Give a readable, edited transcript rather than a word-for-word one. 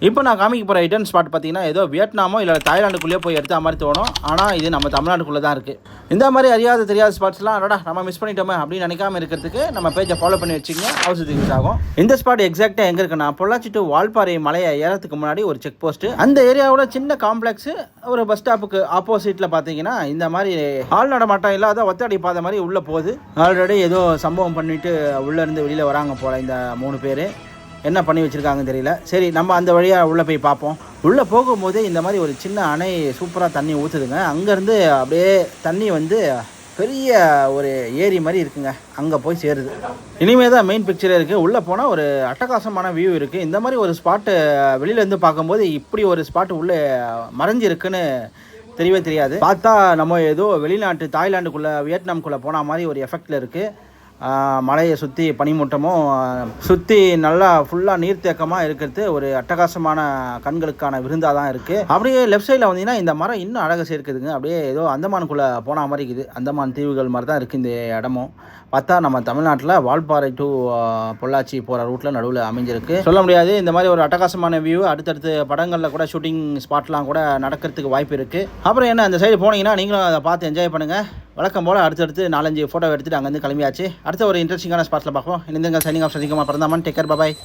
இப்போ நான் காமிக்க போகிற ரிட்டர்ன் ஸ்பாட் பார்த்தீங்கன்னா ஏதோ வியட்நாமோ இல்லை தாய்லாண்டுக்குள்ளேயே போய் எடுத்த மாதிரி தோணும். ஆனால் இது நம்ம தமிழ்நாட்டுக்குள்ளே தான் இருக்குது. இந்த மாதிரி அறியாத தெரியாத ஸ்பாட்ஸ்லாம் அடடா நம்ம மிஸ் பண்ணிட்டோமே அப்படின்னு நினைக்காம இருக்கிறதுக்கு நம்ம பேஜை ஃபாலோ பண்ணி வச்சிங்க, அவசரத்துக்கு யூஸ் ஆகும். இந்த ஸ்பாட் எக்ஸாக்டாக எங்கே இருக்குன்னா பொள்ளாச்சி டு வால்பாறை மலையை ஏறத்துக்கு முன்னாடி ஒரு செக் போஸ்ட்டு. அந்த ஏரியாவோட சின்ன காம்ப்ளெக்ஸு ஒரு பஸ் ஸ்டாப்புக்கு ஆப்போசிட்டில் பார்த்தீங்கன்னா இந்த மாதிரி ஆள் நடமாட்டம் இல்லாத ஒத்தடி பாதை மாதிரி உள்ளே போகுது. ஆல்ரெடி ஏதோ சம்பவம் பண்ணிவிட்டு உள்ளேருந்து வெளியில் வராங்க போல் இந்த 3 பேர். என்ன பண்ணி வச்சுருக்காங்கன்னு தெரியல. சரி நம்ம அந்த வழியாக உள்ளே போய் பார்ப்போம். உள்ளே போகும்போதே இந்த மாதிரி ஒரு சின்ன அணை சூப்பராக தண்ணி ஊற்றுதுங்க. அங்கேருந்து அப்படியே தண்ணி வந்து பெரிய ஒரு ஏரி மாதிரி இருக்குங்க, அங்கே போய் சேருது. இனிமேல் தான் மெயின் பிக்சரே இருக்குது. உள்ளே போனால் ஒரு அட்டகாசமான வியூ இருக்குது. இந்த மாதிரி ஒரு ஸ்பாட்டு வெளியிலேருந்து பார்க்கும்போது இப்படி ஒரு ஸ்பாட்டு உள்ளே மறைஞ்சிருக்குன்னு தெரியவே தெரியாது. பார்த்தா நம்ம ஏதோ வெளிநாட்டு தாய்லாண்டுக்குள்ளே வியட்நாம்குள்ளே போன மாதிரி ஒரு எஃபெக்டில் இருக்குது. மலையை சுற்றி பனிமூட்டமும் சுற்றி நல்லா ஃபுல்லாக நீர்த்தேக்கமாக இருக்கிறது ஒரு அட்டகாசமான கண்களுக்கான விருந்தாக தான் இருக்குது. அப்படியே லெஃப்ட் சைடில் வந்தீங்கன்னா இந்த மரம் இன்னும் அழகாக சேர்க்குதுங்க. அப்படியே ஏதோ அந்தமானுக்குள்ளே போன மாதிரி இருக்குது. அந்தமான் தீவுகள் மாதிரி தான் இருக்குது இந்த இடமும். பார்த்தா நம்ம தமிழ்நாட்டில் வால்பாறை டு பொள்ளாச்சி போகிற ரூட்டில் நடுவில் அமைஞ்சிருக்கு. சொல்ல முடியாது, இந்த மாதிரி ஒரு அட்டகாசமான வியூ அடுத்தடுத்து படங்களில் கூட ஷூட்டிங் ஸ்பாட்லாம் கூட நடக்கிறதுக்கு வாய்ப்பு இருக்குது. அப்புறம் என்ன, அந்த சைடு போனீங்கன்னா நீங்களும் அதை பார்த்து என்ஜாய் பண்ணுங்கள். வழக்கம் போல் அடுத்தடுத்து 4-5 ஃபோட்டோ எடுத்துகிட்டு அங்கேருந்து கிளம்பியாச்சு. அடுத்த ஒரு இன்ட்ரெஸ்டிங்கான ஸ்பாட்ஸில் பார்ப்போம். இந்த signing off Sasikumar Piranthaman. Take care, பாய்.